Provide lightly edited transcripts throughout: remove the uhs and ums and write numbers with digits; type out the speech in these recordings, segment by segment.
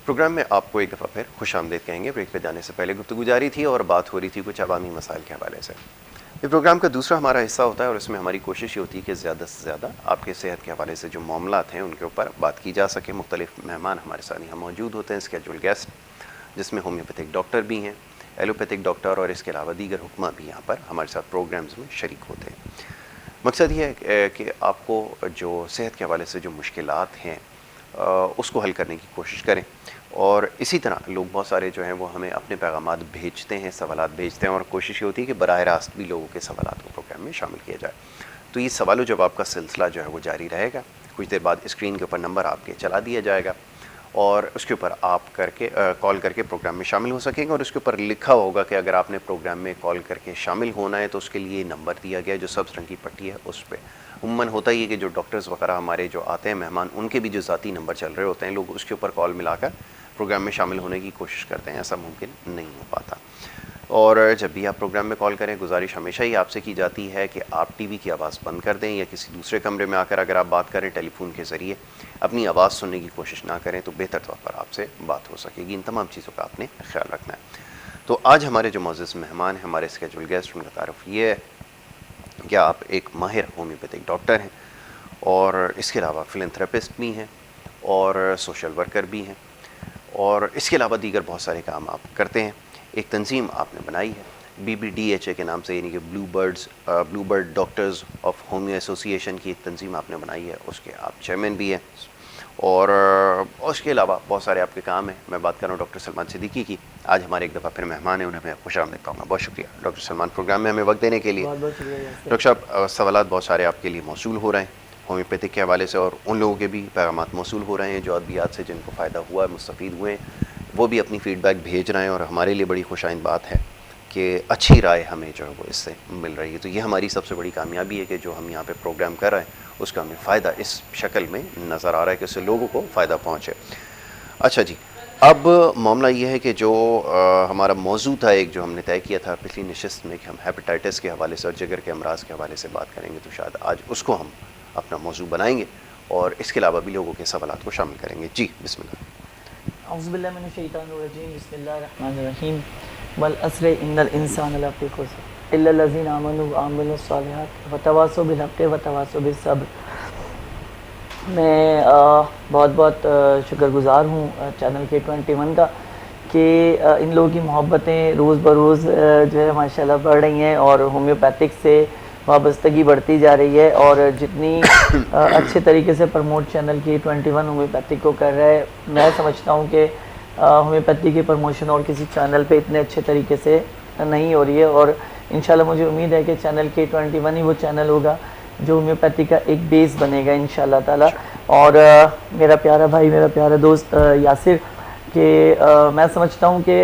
Programme में आपको एक दफ़ा फिर खुशामदीद कहेंगे। ब्रेक पे जाने से पहले गुफ्तगू जारी थी और बात हो रही थी कुछ अवामी मसाइल के हवाले से। ये प्रोग्राम का दूसरा हमारा हिस्सा होता है और इसमें हमारी कोशिश ये होती है कि ज़्यादा से ज़्यादा आपके सेहत के हवाले से जो मामलात हैं उनके ऊपर बात की जा सके। मुख्तलिफ मेहमान हमारे साथ यहाँ मौजूद होते हैं, स्केड्यूल गेस्ट, जिसमें होम्योपैथिक डॉक्टर भी हैं, एलोपैथिक डॉक्टर और इसके अलावा दीगर हुक्मा भी यहाँ पर हमारे साथ प्रोग्राम्स में शरीक होते हैं। मकसद ये है कि आपको जो सेहत के हवाले से जो मुश्किलात हैं उसको हल करने की कोशिश करें। और इसी तरह लोग बहुत सारे जो हैं वो हमें अपने पैगामात भेजते हैं, सवालात भेजते हैं और कोशिश ये होती है कि बराह रास्त भी लोगों के सवालात को प्रोग्राम में शामिल किया जाए। तो ये सवाल जवाब का सिलसिला जो है वो जारी रहेगा। कुछ देर बाद स्क्रीन के ऊपर नंबर आपके चला दिया जाएगा और उसके ऊपर आप कॉल करके प्रोग्राम में शामिल हो सकेंगे। और उसके ऊपर लिखा होगा कि अगर आपने प्रोग्राम में कॉल करके शामिल होना है तो उसके लिए नंबर दिया गया है जो सब्ज़ रंग की पट्टी है उस पर। उम्मन होता ही है कि जो डॉक्टर्स वगैरह हमारे जो आते हैं मेहमान, उनके भी जो ज़ाती नंबर चल रहे होते हैं, लोग उसके ऊपर कॉल मिलाकर प्रोग्राम में शामिल होने की कोशिश करते हैं। ऐसा मुमकिन नहीं हो पाता। और जब भी आप प्रोग्राम में कॉल करें, गुजारिश हमेशा ही आपसे की जाती है कि आप टीवी की आवाज़ बंद कर दें या किसी दूसरे कमरे में आकर अगर आप बात करें टेलीफोन के ज़रिए अपनी आवाज़ सुनने की कोशिश ना करें तो बेहतर तौर पर आपसे बात हो सकेगी। इन तमाम चीज़ों का आपने ख्याल रखना है। तो आज हमारे जो मोअज़्ज़ज़ मेहमान हैं, हमारे स्केड्यूल गेस्ट, उनका तारुफ ये है कि आप एक माहिर होम्योपैथिक डॉक्टर हैं और इसके अलावा फिलैंथ्रेपिस्ट भी हैं और सोशल वर्कर भी हैं और इसके अलावा दीगर बहुत सारे काम आप करते हैं। एक तंजीम आपने बनाई है BBDHA के नाम से, यानी कि blue bird doctors of homeo association की एक तंजीम आपने बनाई है, उसके आप चेयरमैन भी हैं। और उसके अलावा बहुत सारे आपके काम हैं। मैं बात कर रहा हूँ डॉक्टर सलमान सिद्दीकी की। आज हमारे एक दफ़ा फिर मेहमान हैं, उन्हें मैं खुशामदीद कहूँगा। बहुत शुक्रिया डॉक्टर सलमान प्रोग्राम में हमें वक्त देने के लिए। बहुत शुक्रिया डॉक्टर साहब, सवालात बहुत सारे आपके लिए मौसूल हो रहे हैं होम्योपैथिक के हवाले से और उन लोगों के भी पैगामात मौसूल हो रहे हैं जो अद्वियात से जिनको फ़ायदा हुआ है, मुस्तफ़ीद हुए हैं, वो भी अपनी फ़ीडबैक भेज रहे हैं। और हमारे लिए बड़ी खुशाइंद बात है कि अच्छी राय हमें जो है वो इससे मिल रही है। तो ये हमारी सबसे बड़ी कामयाबी है कि जो हम यहाँ पे प्रोग्राम कर रहे हैं उसका हमें फ़ायदा इस शक्ल में नज़र आ रहा है कि उससे लोगों को फ़ायदा पहुँचे। अच्छा जी, अब मामला ये है कि जो हमारा मौजू था, एक जो हमने तय किया था पिछली नशिस्त में कि हम हेपेटाइटिस के हवाले से और जिगर के अमराज के हवाले से बात करेंगे, तो शायद आज उसको हम अपना मौजू बनाएंगे और इसके अलावा भी लोगों के सवालात को शामिल करेंगे। जी बिस्मिल्लाह। औज़ुबिल्लाहि मिनश्शैतानिर्रजीम, बिस्मिल्लाहिर्रहमानिर्रहीम। वल अस्रि इन्नल इंसाना लफ़ी खुस्र इल्ला लज़ीना आमनू व अमिलुस्सालिहात व तवासौ बिल हक़्क़ि व तवासौ बिस सब्र। मैं बहुत बहुत शुक्रगुज़ार हूँ चैनल K21 का कि इन लोगों की मोहब्बतें रोज़ बरोज़ जो है माशाल्लाह बढ़ रही हैं और होम्योपैथिक से वाबस्तगी बढ़ती जा रही है। और जितनी अच्छे तरीके से प्रमोट चैनल K21 होम्योपैथिक को कर रहा है, मैं समझता हूँ कि होम्योपैथी की प्रमोशन और किसी चैनल पे इतने अच्छे तरीके से नहीं हो रही है। और इंशाल्लाह मुझे उम्मीद है कि चैनल K21 ही वो चैनल होगा जो होम्योपैथी का एक बेस बनेगा इंशाल्लाह ताला। और मेरा प्यारा भाई, मेरा प्यारा दोस्त यासिर कि मैं समझता हूँ कि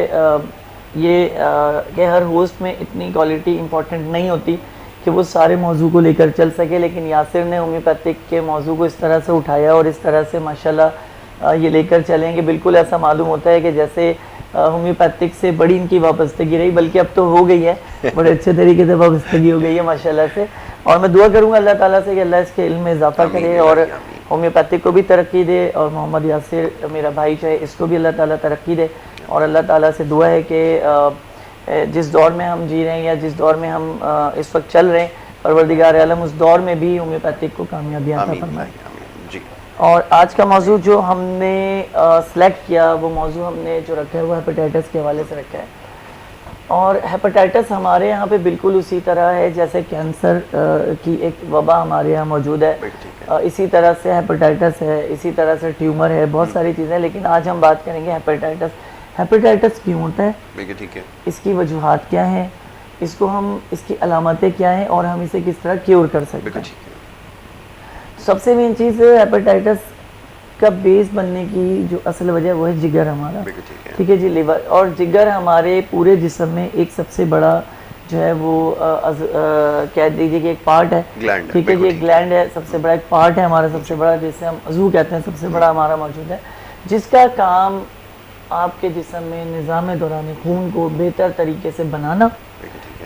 हर होस्ट में इतनी क्वालिटी इम्पॉर्टेंट नहीं होती कि वो सारे मौजू को लेकर चल सके, लेकिन यासिर ने होम्योपैथिक के मौजू को इस तरह से उठाया और इस तरह से माशाल्लाह ये लेकर चलें कि बिल्कुल ऐसा मालूम होता है कि जैसे होम्योपैथिक से बड़ी इनकी वाबस्तगी रही, बल्कि अब तो हो गई है, बड़े अच्छे तरीके से वाबस्तगी हो गई है माशाल्लाह से। और मैं दुआ करूँगा अल्लाह ताला से कि अल्लाह इसके इल्म में इजाफ़ा करे और होम्योपैथिक को भी तरक्की दे और मोहम्मद यासिर मेरा भाई जो है इसको भी अल्लाह ताला तरक्की दे। और अल्लाह ताला से दुआ है कि जिस दौर में हम जी रहे हैं या जिस दौर में हम इस वक्त चल रहे हैं, परवरदिगार आलम उस दौर में भी होम्योपैथिक को कामयाबी अता फरमाए। और आज का मौजू जो हमने सेलेक्ट किया, वो मौजू हमने जो रखा है वो हेपेटाइटिस के हवाले से रखा है। और हेपेटाइटिस हमारे यहाँ पे बिल्कुल उसी तरह है जैसे कैंसर की एक वबा हमारे यहाँ मौजूद है, इसी तरह से हेपेटाइटिस है, इसी तरह से ट्यूमर है, बहुत सारी चीज़ें। लेकिन आज हम बात करेंगे हेपेटाइटिस। हेपेटाइटिस क्यों होता है, ठीक है, इसकी वजूहात क्या हैं, इसकी अलामतें क्या हैं और हम इसे किस तरह क्योर कर सकते हैं। सबसे मेन चीज़ हेपेटाइटिस का बेस बनने की जो असल वजह वो है जिगर हमारा, ठीक है जी, लिवर। और जिगर हमारे पूरे जिस्म में एक सबसे बड़ा जो है वो कह दीजिए कि एक पार्ट है, ठीक है जी, एक ग्लैंड है, सबसे बड़ा एक पार्ट है हमारा, सबसे बड़ा जिसे हम अज़ू कहते हैं, सबसे बड़ा हमारा मौजूद है, जिसका काम आपके जिस्म में निज़ाम दौरान खून को बेहतर तरीके से बनाना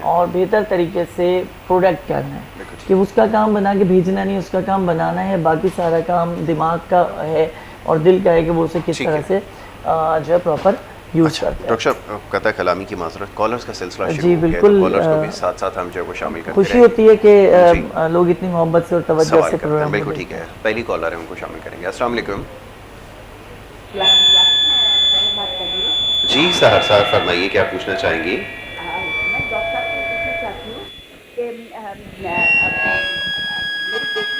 और बेहतर तरीके से प्रोडक्ट करना है। कि उसका काम बना के भेजना नहीं, उसका काम बनाना है। बाकी सारा काम दिमाग का है और दिल का है कि वो उसे किस तरह से जो है प्रॉपर यूज़ अच्छा करते हैं। डॉक्टर साहब कतई कलामी की माजरत, कॉलर्स का सिलसिला शुरू जी, हो गया है, बिल्कुल, तो कॉलर्स को भी साथ साथ हम जो है वो शामिल करते खुशी रहेंगे। होती है कि जी। लोग इतनी मोहब्बत से और तवज्जो सवाल से करते हैं, प्रोग्राम को बिल्कुल देखते ठीक हैं। है। पहली कॉलर है, उनको शामिल करेंगे। अस्सलाम वालेकुम। जी सहरसा, फरमाइए क्या पूछना चाहेंगी? मैं डॉक्टर से पूछना चाहती हूँ कि मेरी बेटी है,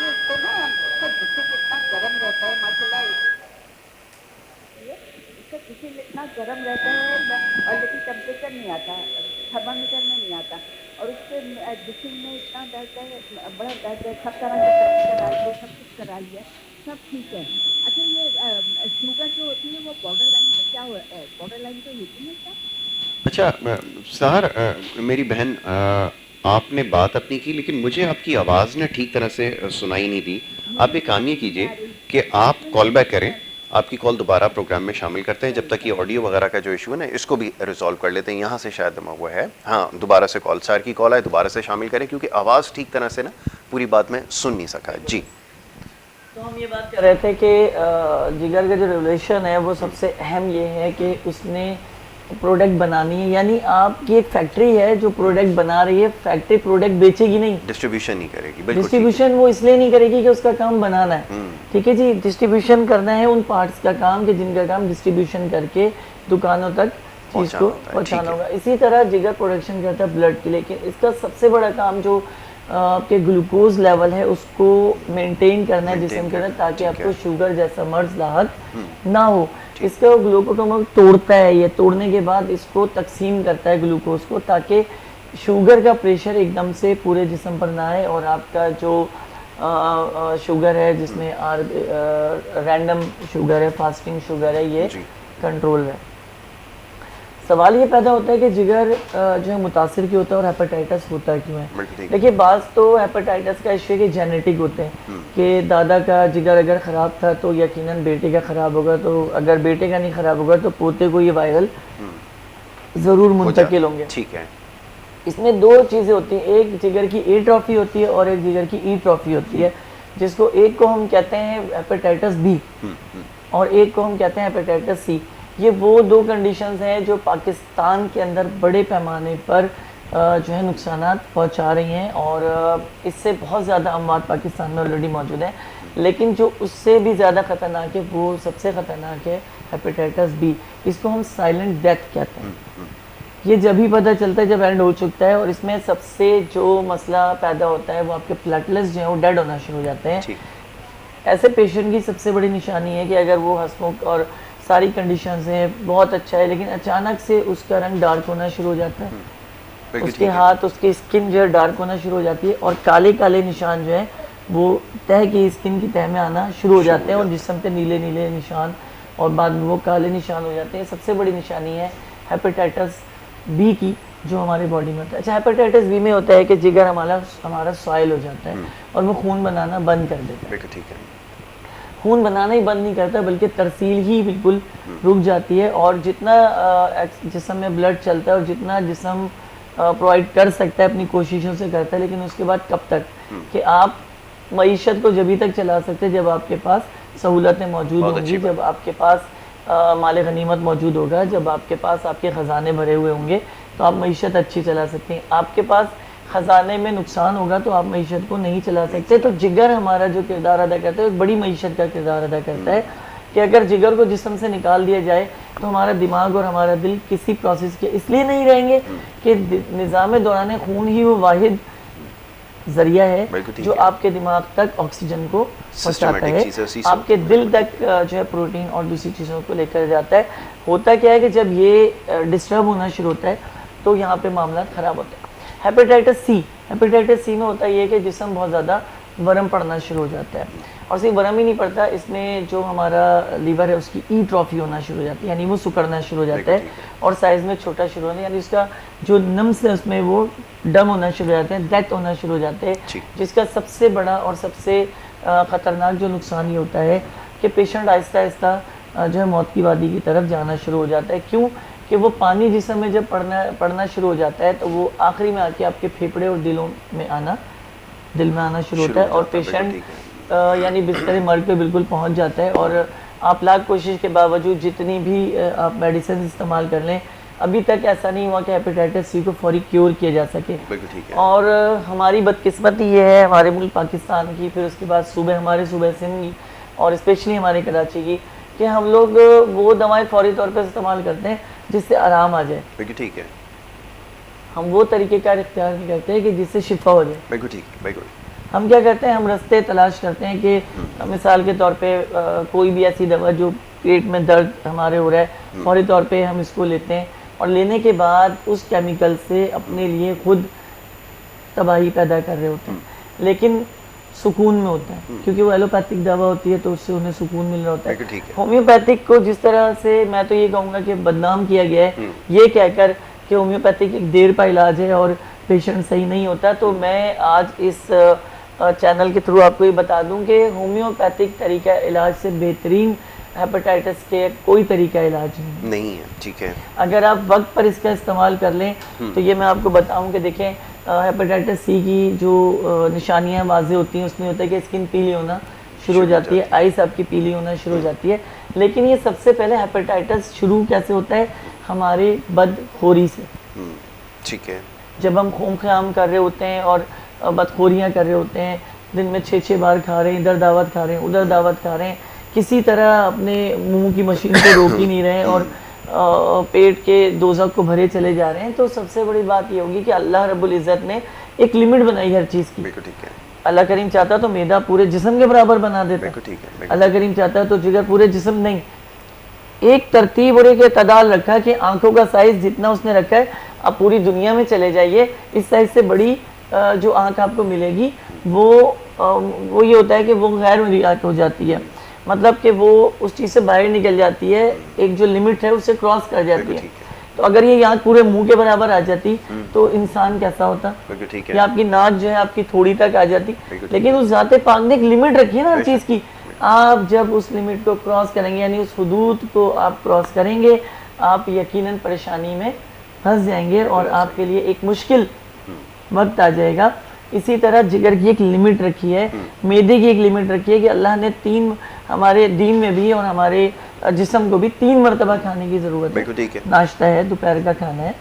उसको ना उसका जिस्म इतना गर्म रहता है माशाल्लाह, उसका जिस्म इतना गर्म रहता है और लेकिन टेम्परेचर नहीं आता, थर्मामीटर में नहीं आता, और उसके जिस्म में इतना दर्द है, बड़ा दर्द है, सब तरह का टेस्ट करा लिया, सब कुछ करा लिया, सब ठीक है। अच्छा ये शुगर जो होती है वो बॉर्डर लाइन पे क्या बॉर्डर लाइन पे होती है क्या? अच्छा सहर, मेरी बहन, आपने बात अपनी की लेकिन मुझे आपकी आवाज़ ना ठीक तरह से सुनाई नहीं दी। आप एक काम ये कीजिए कि आप कॉल बैक करें, आपकी कॉल दोबारा प्रोग्राम में शामिल करते हैं, जब तक ये ऑडियो वगैरह का जो इशू है ना इसको भी रिजॉल्व कर लेते हैं। यहाँ से शायद वो है, हाँ दोबारा से कॉल, सर की कॉल है, दोबारा से शामिल करें क्योंकि आवाज़ ठीक तरह से ना पूरी बात में सुन नहीं सका। जी तो हम ये बात कर रहे थे कि जिगर का जो रेवोल्यूशन है वो सबसे अहम ये है कि उसने प्रोडक्ट बनानी है, यानी आपकी एक फैक्ट्री है जो प्रोडक्ट बना रही है, फैक्ट्री प्रोडक्ट बेचेगी नहीं, डिस्ट्रीब्यूशन नहीं करेगी, बिल्कुल ठीक है। डिस्ट्रीब्यूशन वो इसलिए नहीं करेगी कि उसका काम बनाना है, ठीक है जी, डिस्ट्रीब्यूशन करना है उन पार्ट्स का काम कि जिनका काम डिस्ट्रीब्यूशन करके दुकानों तक चीज़ को पहुंचाना होगा। इसी तरह जिगर प्रोडक्शन करता है ब्लड की, लेकिन इसका सबसे बड़ा काम जो आपके ग्लूकोज लेवल है उसको मेंटेन करना है जिस्म के अंदर, ताकि आपको शुगर जैसा मर्ज लाहक ना हो। इसका ग्लूकोटोमर तोड़ता है, ये तोड़ने के बाद इसको तकसीम करता है ग्लूकोज को, ताकि शुगर का प्रेशर एकदम से पूरे जिस्म पर ना आए और आपका जो शुगर है जिसमें रैंडम शुगर है, फास्टिंग शुगर है, ये कंट्रोल है। सवाल ये पैदा होता है कि जिगर जो है मुतासिर क्यों होता है और हेपेटाइटिस होता क्यों है। देखिए बाज़ तो हेपेटाइटिस का इश्यू है कि जेनेटिक होते हैं कि दादा का जिगर अगर ख़राब था तो यकीनन बेटे का ख़राब होगा, तो अगर बेटे का नहीं ख़राब होगा तो पोते को ये वायरल ज़रूर मुंतकिल होंगे। ठीक है। इसमें दो चीज़ें होती हैं, एक जिगर की ए ट्रॉफी होती है और एक जिगर की ई ट्रॉफी होती है, जिसको एक को हम कहते हैं हेपेटाइटिस बी और एक को हम कहते हैं हेपेटाइटिस सी। ये वो दो कंडीशंस हैं जो पाकिस्तान के अंदर बड़े पैमाने पर जो है नुकसानात पहुंचा रही हैं और इससे बहुत ज़्यादा अमवात पाकिस्तान में ऑलरेडी मौजूद है, लेकिन जो उससे भी ज़्यादा ख़तरनाक है वो सबसे ख़तरनाक है हेपेटाइटिस बी। इसको हम साइलेंट डेथ कहते हैं। ये जब ही पता चलता है जब एंड हो चुका है, और इसमें सबसे जो मसला पैदा होता है वो आपके प्लेटलेट्स जो हैं वो डेड होना शुरू हो जाते हैं। ऐसे पेशेंट की सबसे बड़ी निशानी है कि अगर वो हंसमुख और सारी कंडीशंस हैं, बहुत अच्छा है, लेकिन अचानक से उसका रंग डार्क होना शुरू हो जाता है, उसके हाथ, उसकी स्किन जो है डार्क होना शुरू हो जाती है और काले काले निशान जो है वो तह की स्किन की तह में आना शुरू हो जाते हैं और जिस्म पे नीले नीले निशान और बाद में वो काले निशान हो जाते हैं। सबसे बड़ी निशानी है हेपेटाइटिस बी की जो हमारी बॉडी में होता है। अच्छा, हेपेटाइटिस बी में होता है कि जिगर हमारा सॉइल हो जाता है और वो खून बनाना बंद कर देता है। ठीक है। खून बनाना ही बंद नहीं करता बल्कि तरसील ही बिल्कुल रुक जाती है, और जितना जिस्म में ब्लड चलता है और जितना जिस्म प्रोवाइड कर सकता है अपनी कोशिशों से करता है, लेकिन उसके बाद कब तक कि आप मईशत को जब तक चला सकते हैं जब आपके पास सहूलतें मौजूद होंगी, जब आपके पास माल गनीमत मौजूद होगा, जब आपके पास आपके ख़जाने भरे हुए होंगे तो आप मईशत अच्छी चला सकते हैं। आपके पास ख़जाने में नुकसान होगा तो आप मईशत को नहीं चला सकते। तो जिगर हमारा जो किरदार अदा करता है एक बड़ी मईशत का किरदार अदा करता है कि अगर जिगर को जिस्म से निकाल दिया जाए तो हमारा दिमाग और हमारा दिल किसी प्रोसेस के इसलिए नहीं रहेंगे कि निज़ाम दौरान खून ही वो वाहिद ज़रिया है जो आपके दिमाग तक ऑक्सीजन को पहुँचाता है, आपके दिल तक जो है प्रोटीन और दूसरी चीज़ों को लेकर जाता है। होता क्या है कि जब ये डिस्टर्ब होना शुरू होता है तो यहाँ पे मामला ख़राब होता है। हेपेटाइटिस सी में होता है कि जिस्म बहुत ज़्यादा वर्म पड़ना शुरू हो जाता है, और सिर्फ वर्म ही नहीं पड़ता, इसमें जो हमारा लीवर है उसकी ई ट्रॉफी होना शुरू हो जाती है, यानी वो सुकड़ना शुरू हो जाता है और साइज़ में छोटा शुरू होना, यानी उसका जो नम्स है उसमें वो डम होना शुरू हो जाते हैं, डेथ होना शुरू हो जाते हैं। जिसका सबसे बड़ा और सबसे ख़तरनाक जो नुकसान ये होता है कि पेशेंट आहिस्ता आहिस्ता जो है मौत की वादी की तरफ जाना शुरू हो जाता है। क्यों कि वो पानी जिस्म में जब पड़ना शुरू हो जाता है तो वो आखिरी में आके आपके फेफड़े और दिल में आना शुरू होता है और पेशेंट यानी बिस्तर मर्ग पे बिल्कुल पहुंच जाता है और आप लाख कोशिश के बावजूद जितनी भी आप मेडिसिन इस्तेमाल कर लें, अभी तक ऐसा नहीं हुआ कि हेपेटाइटिस सी को फौरी क्योर किया जा सके। बिल्कुल ठीक है। और हमारी बदकिस्मती ये है हमारे मुल्क पाकिस्तान की, फिर उसके बाद हमारे सूबे सिंध की और स्पेशली हमारे कराची की, कि हम लोग वो दवाएं फौरी तौर पर इस्तेमाल करते हैं जिससे आराम आ जाए। बिल्कुल ठीक है। हम वो तरीक़ेकार इख्तियार नहीं करते हैं कि जिससे शिफा हो जाए। बिल्कुल ठीक, बिल्कुल। हम क्या करते हैं, हम रास्ते तलाश करते हैं कि मिसाल के तौर पे कोई भी ऐसी दवा जो पेट में दर्द हमारे हो रहा है, फौरी तौर पे हम इसको लेते हैं और लेने के बाद उस केमिकल से अपने लिए खुद तबाही पैदा कर रहे होते हैं, लेकिन सुकून में होता है क्योंकि वो एलोपैथिक दवा होती है तो उससे उन्हें सुकून मिल रहा होता है। होम्योपैथिक को जिस तरह से मैं तो ये कहूँगा कि बदनाम किया गया है ये कहकर कि होम्योपैथिक एक देर का इलाज है और पेशेंट सही नहीं होता, तो मैं आज इस चैनल के थ्रू आपको ये बता दूं कि होम्योपैथिक तरीका इलाज से बेहतरीन हेपेटाइटिस के कोई तरीका इलाज नहीं है। ठीक है। अगर आप वक्त पर इसका इस्तेमाल कर लें तो ये मैं आपको बताऊं कि देखें हेपेटाइटिस सी की जो निशानियां वाज़ेह होती हैं उसमें होता है कि स्किन पीली होना शुरू हो जाती है, आइस आपकी पीली होना शुरू हो जाती है। लेकिन ये सबसे पहले हेपेटाइटिस शुरू कैसे होता है, हमारे बदखोरी से। ठीक है। जब हम खून ख़याम कर रहे होते हैं और बदखोरियाँ कर रहे होते हैं, दिन में 6-6 बार खा रहे हैं, इधर दावत खा रहे हैं, उधर दावत खा रहे हैं, किसी तरह अपने मुंह की मशीन को रोक ही नहीं रहे हैं और पेट के दोज़ख को भरे चले जा रहे हैं, तो सबसे बड़ी बात ये होगी कि अल्लाह रब्बुल इज़्ज़त ने एक लिमिट बनाई हर चीज़ की। बिल्कुल ठीक है। अल्लाह करीम चाहता तो मैदा पूरे जिस्म के बराबर बना देता। बिल्कुल ठीक है। अल्लाह करीम चाहता तो जिगर पूरे जिस्म नहीं, एक तरतीब और एक एतदाल रखा कि आंखों का साइज जितना उसने रखा है आप पूरी दुनिया में चले जाइए, इस साइज से बड़ी जो आंख आपको मिलेगी वो ये होता है कि वो गैर मर्जी आंख हो जाती है, मतलब कि वो उस चीज़ से बाहर निकल जाती है, एक जो लिमिट है उससे क्रॉस कर जाती है। तो अगर ये आंख पूरे मुंह के बराबर आ जाती तो इंसान कैसा होता, या आपकी नाक जो है आपकी थोड़ी तक आ जाती। लेकिन उस ज़ाते पाक ने एक लिमिट रखी है ना हर चीज़ की, आप जब उस लिमिट को क्रॉस करेंगे यानी उस हुदूद को आप क्रॉस करेंगे, आप यकीनन परेशानी में फंस जाएंगे और आपके लिए एक मुश्किल वक्त आ जाएगा। इसी तरह जिगर की एक लिमिट रखी है, मैदे की एक लिमिट रखी है कि अल्लाह ने 3 हमारे दीन में भी और हमारे जिस्म को भी 3 मरतबा खाने की ज़रूरत है। नाश्ता है, दोपहर का खाना है,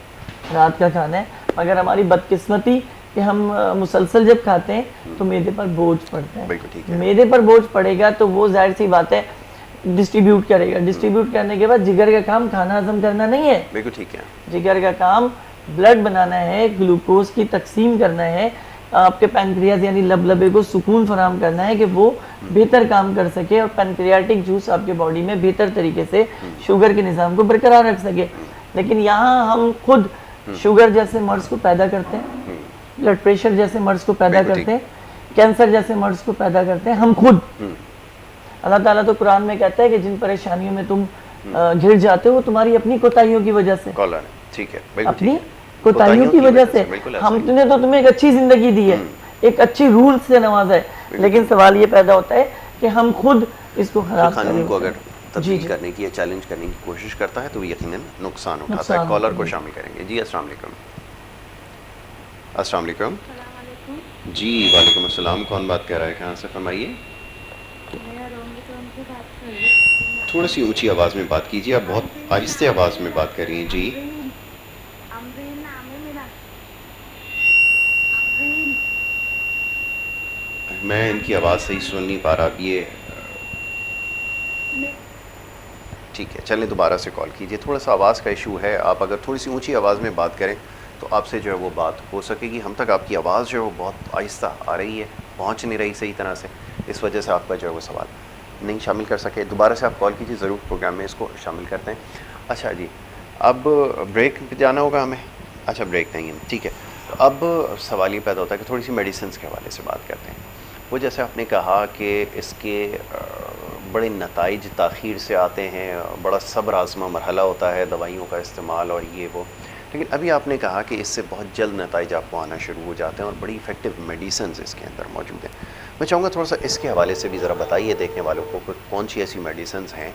रात का खाना है। मगर हमारी बदकिस्मती कि हम मुसलसल जब खाते हैं तो मैदे पर बोझ पड़ता है। मैदे पर बोझ पड़ेगा तो वो जाहिर सी बात है डिस्ट्रीब्यूट करेगा। डिस्ट्रीब्यूट करने के बाद जिगर का काम खाना हजम करना नहीं है। बिल्कुल ठीक है। जिगर का काम ब्लड बनाना है, ग्लूकोज की तकसीम करना है, आपके पैनक्रियाज यानी लबलबे को सुकून फराहम करना है कि वो बेहतर काम कर सके और पैनक्रियाटिक जूस आपके बॉडी में बेहतर तरीके से शुगर के निज़ाम को बरकरार रख सके। लेकिन यहाँ हम खुद शुगर जैसे मर्ज को पैदा करते हैं, ब्लड प्रेशर जैसे मर्ज को पैदा करते हैं, कैंसर जैसे मर्ज को पैदा करते हैं हम खुद। अल्लाह ताला तो कुरान में कहता है कि जिन परेशानियों में तुम घिर जाते हो तुम्हारी अपनी कोताहियों की वजह से। ठीक है। अपनी कोताहियों की वजह से हमने तो तुम्हें एक अच्छी जिंदगी दी है, एक अच्छी रूल से नवाजा है, लेकिन सवाल ये पैदा होता है कि हम खुद इसको खराब कानून को अगर तब्दील करने की या चैलेंज करने की कोशिश करता है तो यकीनन नुकसान उठाता है। कॉलर को शामिल करेंगे। जी अस्सलाम वालेकुम। अस्सलाम वालेकुम। जी वालेकुम अस्सलाम। कौन बात कर रहा है, कहाँ से, फरमाइए। थोड़ी सी ऊंची आवाज़ में बात कीजिए, आप बहुत आहिस्ते आवाज़ में बात कर रही हैं। जी मैं इनकी आवाज़ सही सुन नहीं पा रहा। ये ठीक है, चलें दोबारा से कॉल कीजिए। थोड़ा सा आवाज़ का इशू है, आप अगर थोड़ी सी ऊंची आवाज़ में बात करें तो आपसे जो है वो बात हो सकेगी। हम तक आपकी आवाज़ जो है वो बहुत आहिस्ता आ रही है, पहुंच नहीं रही सही तरह से, इस वजह से आपका जो है वो सवाल नहीं शामिल कर सके। दोबारा से आप कॉल कीजिए, ज़रूर प्रोग्राम में इसको शामिल करते हैं। अच्छा जी, अब ब्रेक पे जाना होगा हमें। अच्छा ब्रेक नहीं है, ठीक है। तो अब सवाल ये पैदा होता है कि थोड़ी सी मेडिसिन के हवाले से बात करते हैं। वो जैसे आपने कहा कि इसके बड़े नताइज ताख़ीर से आते हैं, बड़ा सब्र आज़मा मरहला होता है दवाइयों का इस्तेमाल और ये वो, लेकिन अभी आपने कहा कि इससे बहुत जल्द नताइज आपको आना शुरू हो जाते हैं और बड़ी इफ़ेक्टिव मेडिसिन इसके अंदर मौजूद हैं। मैं चाहूँगा थोड़ा सा इसके हवाले से भी ज़रा बताइए देखने वालों को कौन सी ऐसी मेडिसिन हैं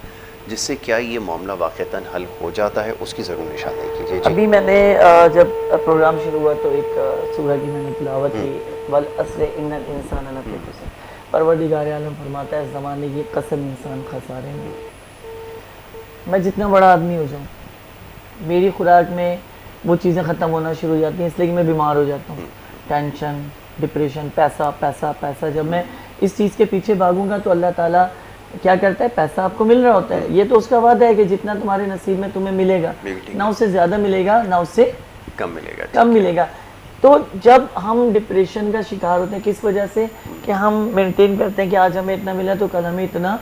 जिससे क्या ये मामला वाक़तन हल हो जाता है, उसकी ज़रूर निशानदेही कीजिए। अभी मैंने जब प्रोग्राम शुरू हुआ तो एक सूरह की मैंने तिलावत की, वल अस्र इन्नल इंसान लफ़ी खुस्र। परवरदिगार आलम फरमाता है ज़माने की कसम इंसान खसारे में। मैं जितना बड़ा आदमी हो जाऊँ, मेरी खुराक में वो चीज़ें ख़त्म होना शुरू हो जाती हैं, इसलिए कि मैं बीमार हो जाता हूँ। टेंशन, डिप्रेशन, पैसा पैसा पैसा, जब मैं इस चीज़ के पीछे भागूंगा तो अल्लाह ताला क्या करता है, पैसा आपको मिल रहा होता है, ये तो उसका वादा है कि जितना तुम्हारे नसीब में तुम्हें मिलेगा, ना उससे ज़्यादा मिलेगा ना उससे कम मिलेगा। तो जब हम डिप्रेशन का शिकार होते हैं, किस वजह से, कि हम मेंटेन करते हैं कि आज हमें इतना मिला तो कल हमें इतना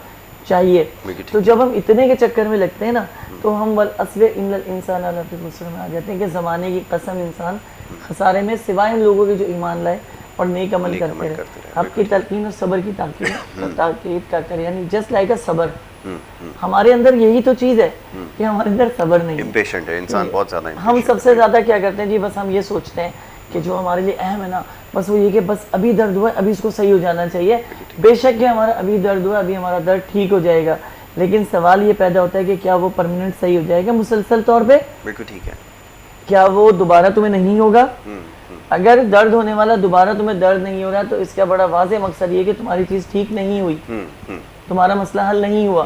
चाहिए। तो जब हम इतने के चक्कर में लगते हैं ना, तो हम वल असले इन्नल इंसान अला फी खुस्र में आ जाते हैं कि ज़माने की कसम, इंसान खसारे में सिवाय उन लोगों के जो ईमान लाए और नेक अमल करते रहे। आपकी तलकीन और सब्र की ताकीद का कर, यानी जस्ट लाइक अ सब्र। हमारे अंदर यही तो चीज़ है कि हमारे अंदर सब्र नहीं है, इम्पेशेंट है इंसान, बहुत ज़्यादा। हम सबसे ज़्यादा क्या करते हैं जी, बस हम ये सोचते हैं कि जो हमारे लिए अहम है ना, बस वो ये कि बस अभी दर्द हुआ है, अभी इसको सही हो जाना चाहिए। बेशक कि हमारा अभी दर्द हुआ, अभी हमारा दर्द ठीक हो जाएगा, लेकिन सवाल ये पैदा होता है कि क्या वो परमानेंट सही हो जाएगा मुसलसल तौर पे? बिल्कुल ठीक है। क्या वो दोबारा तुम्हें नहीं होगा? अगर दर्द होने वाला दोबारा तुम्हें दर्द नहीं हो रहा, तो इसका बड़ा वाज़ेह मकसद ये कि तुम्हारी चीज़ ठीक नहीं हुई, तुम्हारा मसला हल नहीं हुआ।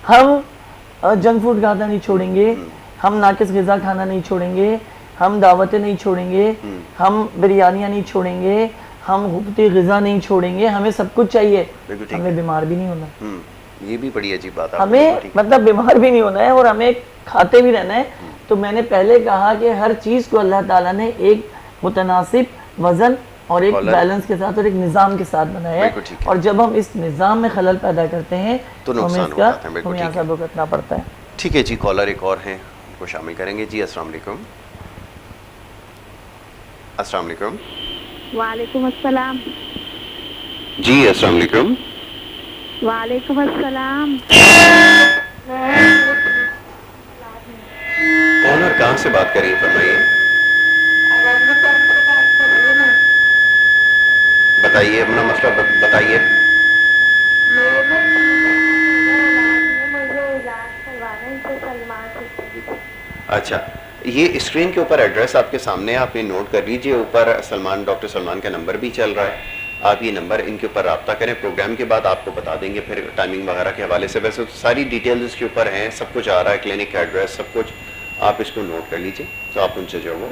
हम जंक फूड खाना नहीं छोड़ेंगे, हम नाकिस ग़िज़ा खाना नहीं छोड़ेंगे, हम दावतें नहीं छोड़ेंगे, हम बिरयानियाँ नहीं छोड़ेंगे, हम हुबती ग़िज़ा नहीं छोड़ेंगे, हमें सब कुछ चाहिए, हमें बीमार भी नहीं होना। ये भी बड़ी अजीब बात है। हमें मतलब बीमार भी नहीं होना है और हमें खाते भी रहना है। तो मैंने पहले कहा कि हर चीज़ को अल्लाह ताला ने एक मुतनासिब वज़न और एक बैलेंस के साथ और एक निज़ाम के साथ बनाया है, और जब हम इस निज़ाम में खलल पैदा करते हैं तो हमें इसका हमें भुगतना पड़ता है। ठीक है जी, कॉलर एक और हैं, उनको शामिल करेंगे जी। अस्सलाम वालेकुम। अस्सलाम वालेकुम। वालेकुम अस्सलाम। जी अस्सलाम वालेकुम। वालेकुम अस्सलाम। कौन और कहाँ से बात कर रही है, फरमाइए। बताइए अपना मसला बताइए। अच्छा, ये स्क्रीन के ऊपर एड्रेस आपके सामने, आप ये नोट कर लीजिए। ऊपर सलमान, डॉक्टर सलमान का नंबर भी चल रहा है, आप ये नंबर इनके ऊपर रब्ता करें। प्रोग्राम के बाद आपको बता देंगे फिर टाइमिंग वगैरह के हवाले से। वैसे तो सारी डिटेल्स इसके ऊपर हैं, सब कुछ आ रहा है, क्लिनिक का एड्रेस सब कुछ, आप इसको नोट कर लीजिए। तो आप उनसे जो वो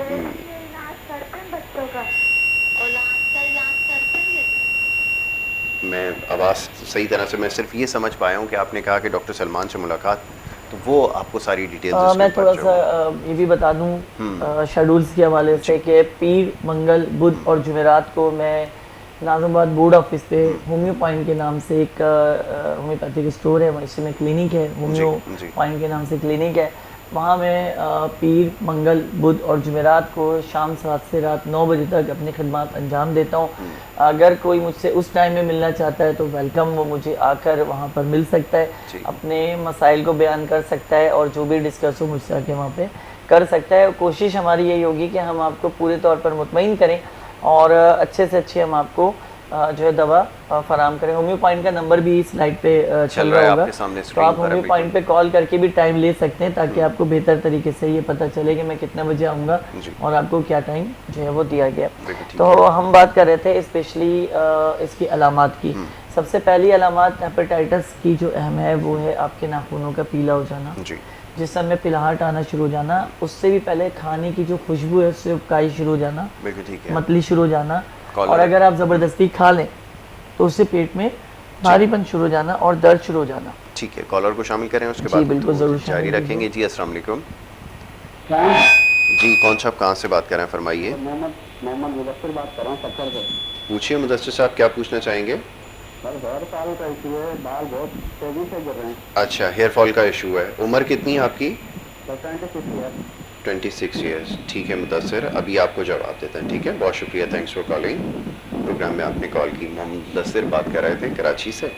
मैं आवाज़ सही तरह से, मैं सिर्फ ये समझ पाया हूँ कि आपने कहा कि डॉक्टर सलमान से मुलाकात, तो वो आपको सारी डिटेल्स मैं थोड़ा सा ये भी बता दूँ शेड्यूल्स के हवाले से कि पीर, मंगल, बुध और जुमेरात को मैं नाज़िमाबाद बोर्ड ऑफिस पे होम्यो पॉइंट के नाम से एक होम्योपैथिक स्टोर है, वहीं से में क्लिनिक है, होम्यो पॉइंट के नाम से क्लिनिक है। वहाँ मैं पीर, मंगल, बुध और जुमेरात को शाम 7 से रात 9 बजे तक अपनी खिदमत अंजाम देता हूँ। अगर कोई मुझसे उस टाइम में मिलना चाहता है तो वेलकम, वो मुझे आकर वहाँ पर मिल सकता है, अपने मसाइल को बयान कर सकता है और जो भी डिस्कस हो मुझसे आके वहाँ पे कर सकता है। कोशिश हमारी यही होगी कि हम आपको पूरे तौर पर मुतमईन करें और अच्छे से अच्छे हम आपको जो है दवा फराम करें। होम्यो पॉइंट का नंबर भी स्लाइड पे चल रहा होगा, तो आप होम्यो पॉइंट पे कॉल करके भी टाइम ले सकते हैं, ताकि आपको बेहतर तरीके से ये पता चले कि मैं कितने बजे आऊँगा और आपको क्या टाइम जो है वो दिया गया। तो हम बात कर रहे थे स्पेशली इसकी अलामात की। सबसे पहली अलामात हेपेटाइटिस की जो अहम है वो है आपके नाखूनों का पीला हो जाना, जिस समय पिलाहट आना शुरू हो जाना। उससे भी पहले खाने की जो खुशबू है उससे उबकाई शुरू हो जाना, मतली शुरू हो जाना, और अगर आप ज़बरदस्ती खा लें तो उससे पेट में भारीपन शुरू हो जाना और दर्द शुरू हो जाना। ठीक है, कॉलर को शामिल करें, उसके बाद बिल्कुल ज़रूर जारी रखेंगे। जी अस्सलाम वालेकुम। जी कौन साहब कहाँ से बात कर रहे हैं, फरमाइए। मोहम्मद मुदस्सिर बात कर रहा हूँ सक्कर से। पूछिए मुदस्सिर साहब, क्या पूछना चाहेंगे। सर हेयर फॉल का इशू है, बाल बहुत तेजी से गिर रहे हैं। अच्छा, हेयर फॉल का इशू है। उम्र कितनी है आपकी। 26 ईयर्स। ठीक है मुदस्सिर, अभी आपको जवाब देते हैं। ठीक है, बहुत शुक्रिया, थैंक्स फॉर कॉलिंग। प्रोग्राम में आपने कॉल की। मोहम्मद मुदस्सिर बात कर रहे थे कराची से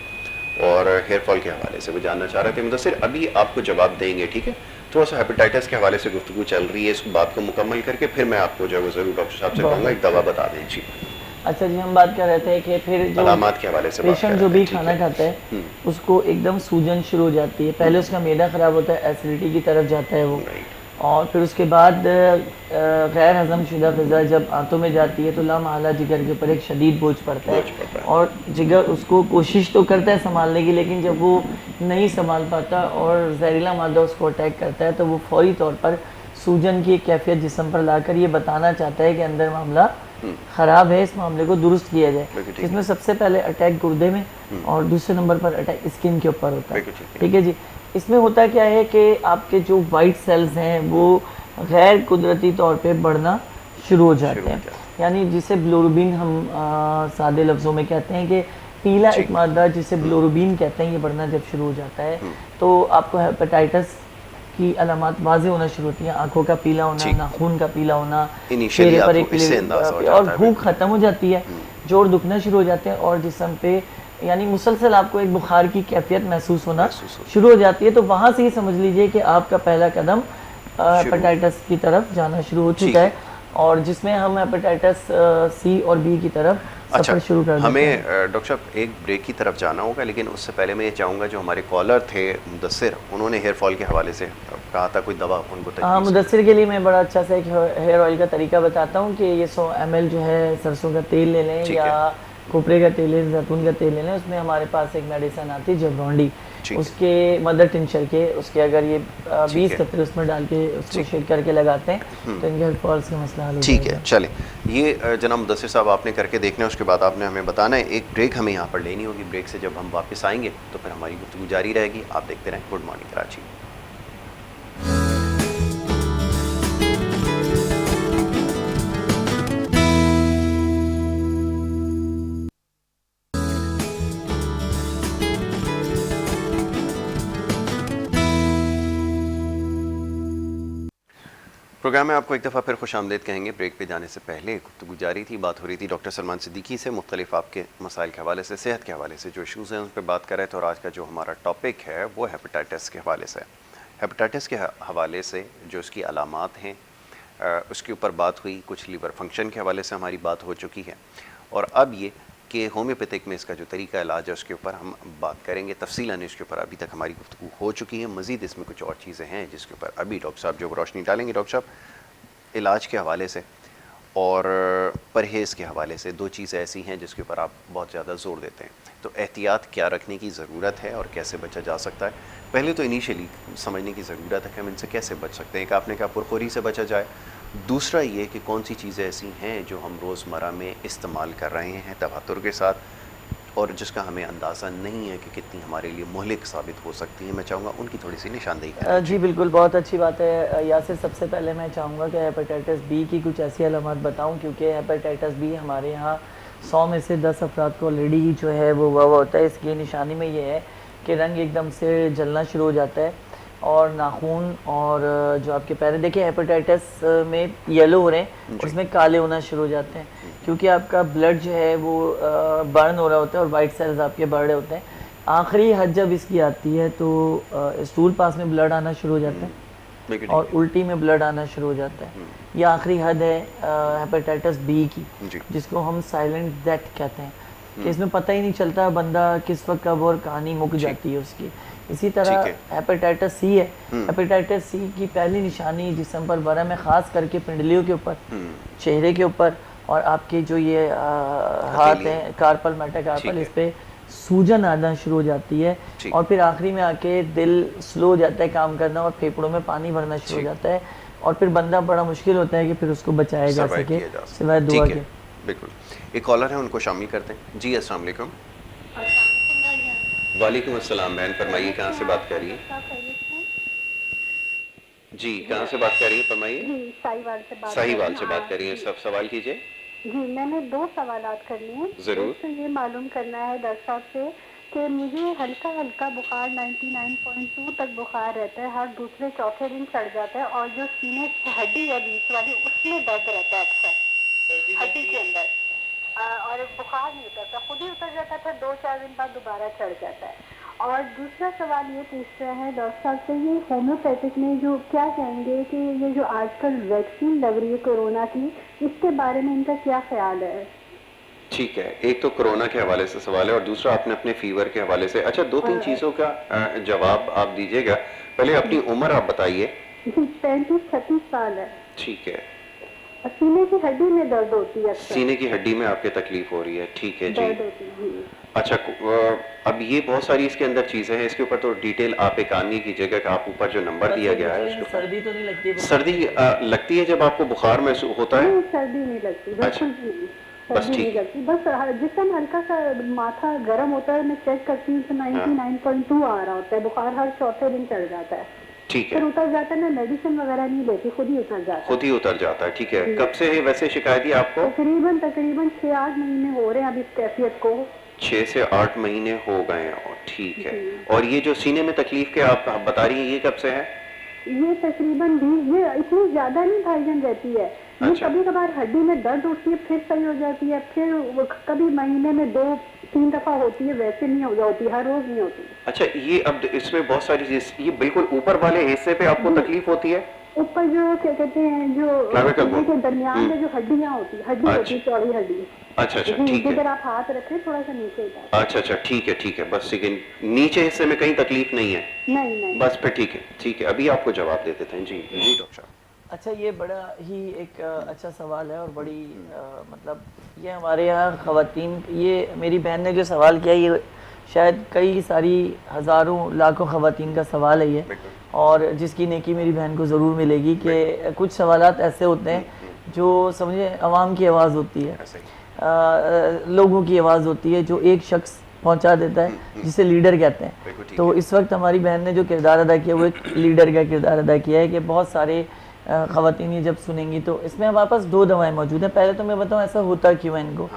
और हेयर फॉल के हवाले से वो जानना चाह रहे थे। मुदस्सिर अभी आपको जवाब देंगे, ठीक है। थोड़ा सा हेपेटाइटिस के हवाले से गुफ्तगू चल रही है, इस बात को मुकम्मल करके फिर मैं आपको जो है ज़रूर डॉक्टर साहब से कहूँगा एक दवा बता दें। जी अच्छा जी, हम बात कर रहे थे कि फिर जो अलामात के हवाले से पेशेंट जो भी खाना खाता है उसको एकदम सूजन शुरू हो जाती है। पहले उसका मैदा ख़राब होता है, एसिडिटी की तरफ जाता है वो, और फिर उसके बाद गैर हज़म शुदा ग़िज़ा जब आंतों में जाती है तो लामहला जिगर के ऊपर एक शदीद बोझ पड़ता है और जिगर उसको कोशिश तो करता है संभालने की, लेकिन जब वो नहीं संभाल पाता और जहरीला मादा उसको अटैक करता है तो वो फौरी तौर पर सूजन की एक कैफियत जिस्म पर लाकर ये बताना चाहता है कि अंदर मामला ख़राब है, इस मामले को दुरुस्त किया जाए। इसमें सबसे पहले अटैक गुर्दे में और दूसरे नंबर पर अटैक स्किन के ऊपर होता है। ठीक है जी। इसमें होता क्या है कि आपके जो वाइट सेल्स हैं वो गैर कुदरती तौर पे बढ़ना शुरू हो जाते हैं, यानी जिसे बिलिरुबिन हम सादे लफ्ज़ों में कहते हैं कि पीला एक मादा जिसे बिलिरुबिन कहते हैं, ये बढ़ना जब शुरू हो जाता है तो आपको हेपेटाइटिस की अलामत वाज़ेह होना शुरू होती है। आंखों का पीला होना, नाखून का पीला होना, चेहरे पर एक और भूख खत्म हो जाती है, जोड़ दुखना शुरू हो जाते हैं और जिस्म पे यानी मुसलसल आपको एक बुखार की कैफियत महसूस होना शुरू हो जाती है। तो वहाँ से ही समझ लीजिए कि आपका पहला कदम हेपेटाइटिस की तरफ जाना शुरू हो चुका है और जिसमें हम हेपेटाइटिस सी और बी की तरफ सफर शुरू कर देते हैं। हमें डॉक्टर साहब एक ब्रेक की तरफ जाना होगा, लेकिन उससे पहले मैं ये चाहूँगा जो हमारे कॉलर थे मुदस्सिर, उन्होंने हेयर फॉल के हवाले से कहा था कोई दवा उनको। हाँ, मुदस्सिर के लिए मैं बड़ा अच्छा सा एक हेयर ऑयल का तरीका बताता हूँ कि ये 100 ml जो है सरसों का तेल ले लें या खोपरे का तेल है, जैतून का तेल ले लें। उसमें हमारे पास एक मेडिसिन आती है जेब्रोंडी, उसके मदर टिंचर के उसके अगर ये 20 कतरे उसमें डाल के उसको शेक करके लगाते हैं तो इनके हेयर फॉल्स का मसला हल हो जाएगा। ठीक है, चले ये जनाब मुदस्सिर साहब आपने करके देखना है, उसके बाद आपने हमें बताना है। एक ब्रेक हमें यहाँ पर लेनी होगी, ब्रेक से जब हम वापस आएंगे तो फिर हमारी गुफ्तगू जारी रहेगी। आप देखते रहें गुड मॉर्निंग कराची। प्रोग्राम में आपको एक दफ़ा फिर खुश आमदेद कहेंगे। ब्रेक पे जाने से पहले गुफ्तगू जारी थी, बात हो रही थी डॉक्टर सलमान सिद्दीकी से मुख्तलिफ आपके मसाइल के हवाले से, सेहत के हवाले से जो इशूज़ हैं उन पर बात कर रहे थे। और आज का जो हमारा टॉपिक है वो हेपेटाइटिस के हवाले से। हेपेटाइटिस के हवाले से जो उसकी अलामात हैं उसके ऊपर बात हुई, कुछ लीवर फंक्शन के हवाले से हमारी बात हो चुकी है और अब ये कि होम्योपैथिक में इसका जो तरीका इलाज है उसके ऊपर हम बात करेंगे तफसीलन। इसके ऊपर अभी तक हमारी गुफ्तगू हो चुकी है, मज़ीद इसमें कुछ और चीज़ें हैं जिसके ऊपर अभी डॉक्टर साहब जो रोशनी डालेंगे। डॉक्टर साहब इलाज के हवाले से और परहेज़ के हवाले से दो चीज़ें ऐसी हैं जिसके ऊपर आप बहुत ज़्यादा ज़ोर देते हैं, तो एहतियात क्या रखने की ज़रूरत है और कैसे बचा जा सकता है? पहले तो इनिशियली समझने की ज़रूरत है कि हम इनसे कैसे बच सकते हैं। एक आपने कहा पुरखोरी से बचा जाए, दूसरा ये कि कौन सी चीज़ें ऐसी हैं जो हम रोज़मर्रा में इस्तेमाल कर रहे हैं तवातुर के साथ और जिसका हमें अंदाज़ा नहीं है कि कितनी हमारे लिए मुहलिक साबित हो सकती है। मैं चाहूँगा उनकी थोड़ी सी निशानदेही करें। जी बिल्कुल, बहुत अच्छी बात है यासिर। सबसे पहले मैं चाहूँगा कि हेपेटाइटिस बी की कुछ ऐसी अलामत बताऊँ, क्योंकि हेपेटाइटिस बी हमारे यहाँ 100 में से 10 अफराद को ऑलरेडी जो है वो हुआ होता है। इसकी निशानी में ये है कि रंग एकदम से जलना शुरू हो जाता है और नाखून और जो आपके पैर देखिए हेपेटाइटिस में येलो हो रहे हैं, उसमें काले होना शुरू हो जाते हैं क्योंकि आपका ब्लड जो है वो बर्न हो रहा होता है और वाइट सेल्स आपके बढ़ रहे होते हैं। आखिरी हद जब इसकी आती है तो स्टूल पास में ब्लड आना शुरू हो जाता है और उल्टी में ब्लड आना शुरू हो जाता है। ये आखिरी हद है हेपेटाइटिस बी की, जिसको हम साइलेंट डेथ कहते हैं कि इसमें पता ही नहीं चलता बंदा किस वक्त कब और कहानी मुक जाती है उसकी। इसी तरह हेपेटाइटिस सी है। हेपेटाइटिस सी की पहली निशानी जिस्म पर बरम है, खास करके पिंडलियों के ऊपर, चेहरे के ऊपर और आपके जो ये हाथ हैं कार्पल मेटाकार्पल, इस पे सूजन आना शुरू हो जाती है और फिर आखिरी में आके दिल स्लो हो जाता है काम करना और फेफड़ों में पानी भरना शुरू हो जाता है और फिर बंदा बड़ा मुश्किल होता है कि फिर उसको बचाया जा सके सिवाय दुआ के। बिल्कुल। एक कॉलर है, उनको शामिल करते हैं। जी अस्सलाम वालेकुम। वालेकुम अस्सलाम बहन, फरमाइए कहाँ से बात कर रही है? जी कहाँ से बात कर रही है, फरमाइए। साहिवाल से बात कर रही है। सब सवाल कीजिए। जी मैंने 2 सवालात करने हैं। जरूर। तो ये मालूम करना है डॉक्टर साहब से कि मुझे हल्का हल्का बुखार 99.2 तक बुखार रहता है, हर दूसरे चौथे दिन चढ़ जाता है और जो सीने से हड्डी है बीच वाली उसमें दर्द रहता है अक्सर हड्डी के अंदर और बुखार नहीं उतरता, खुद ही उतर जाता था, 2-4 दिन बाद दोबारा चढ़ जाता है। और दूसरा सवाल ये पूछ रहा है डॉक्टर साहब से, ये होम्योपैथिक में जो क्या कहेंगे कि ये जो आजकल वैक्सीन लग रही है कोरोना की, इसके बारे में इनका क्या ख्याल है? ठीक है, एक तो कोरोना के हवाले से सवाल है और दूसरा आपने अपने फीवर के हवाले से। अच्छा, 2-3 चीज़ों का जवाब आप दीजिएगा। पहले अपनी उम्र आप बताइए जी 35-36 साल है। ठीक है, और सीने की हड्डी में दर्द होती है अक्सर। सीने की हड्डी में आपके तकलीफ हो रही है, ठीक है जी। दर्द होती है जी। अच्छा, अब ये बहुत सारी इसके अंदर चीज़ें हैं, इसके ऊपर तो डिटेल आप एक आने कीजिएगा कि आप ऊपर जो नंबर दिया गया है उसके ऊपर। सर्दी तो नहीं लगती है? सर्दी लगती है जब आपको बुखार महसूस होता है? नहीं सर्दी नहीं लगती, बिल्कुल भी नहीं। बस सर्दी नहीं ठीक है। लगती, बस जिस टाइम हल्का सा माथा गर्म होता है मैं चेक करती हूँ तो 99.2 आ रहा होता है, बुखार हर चौथे दिन चढ़ जाता है, ठीक फिर है, उतर जाता है, मैं मेडिसिन वगैरह नहीं लेती, खुद ही उतर जाता है। खुद ही उतर जाता है, ठीक है। कब से है वैसे शिकायत ये आपको? तकरीबन 6-8 महीने हो रहे हैं अभी इस कैफियत को। 6 से 8 महीने हो गए हैं, और ठीक है। और ये जो सीने में तकलीफ के आप बता रही हैं, ये कब से है? ये तकरीबन 20, ये इतनी ज्यादा नहीं भाईजान रहती है, ये अच्छा। कभी कभार हड्डी में दर्द उठती है फिर सही हो जाती है, फिर कभी महीने में 2-3 दफा होती है, वैसे नहीं हो जाती, हर रोज नहीं होती। अच्छा, ये अब इसमें बहुत सारी चीज, ये बिल्कुल ऊपर वाले हिस्से पे आपको तकलीफ होती है? ऊपर जो क्या कहते हैं जो Clavicle bone। के दरमियान में जो हड्डियां होती है, हड्डी होती है चौड़ी हड्डी। अच्छा अच्छा, जी, ठीक है। जिधर आप हाथ रखें थोड़ा सा नीचे उतार। अच्छा अच्छा, ठीक है ठीक है, बस ठीक है। नीचे हिस्से में कहीं तकलीफ नहीं है? नहीं नहीं। बस फिर ठीक है ठीक है, अभी आपको जवाब दे देते हैं। जी जी डॉक्टर साहब। अच्छा, ये बड़ा ही एक अच्छा सवाल है और बड़ी मतलब ये हमारे यहाँ ख़वातीन, ये मेरी बहन ने जो सवाल किया ये शायद कई सारी हज़ारों लाखों ख़वातीन का सवाल है ये, और जिसकी नेकी मेरी बहन को ज़रूर मिलेगी कि कुछ सवालात ऐसे होते हैं जो समझे अवाम की आवाज़ होती है, लोगों की आवाज़ होती है जो एक शख्स पहुंचा देता है जिसे लीडर कहते हैं। तो इस वक्त हमारी बहन ने जो किरदार अदा किया वो एक लीडर का किरदार अदा किया है कि बहुत सारे ख़वातीन ये जब सुनेंगी तो इसमें हमारे पास 2 दवाएं मौजूद हैं। पहले तो मैं बताऊं ऐसा होता क्यों है इनको।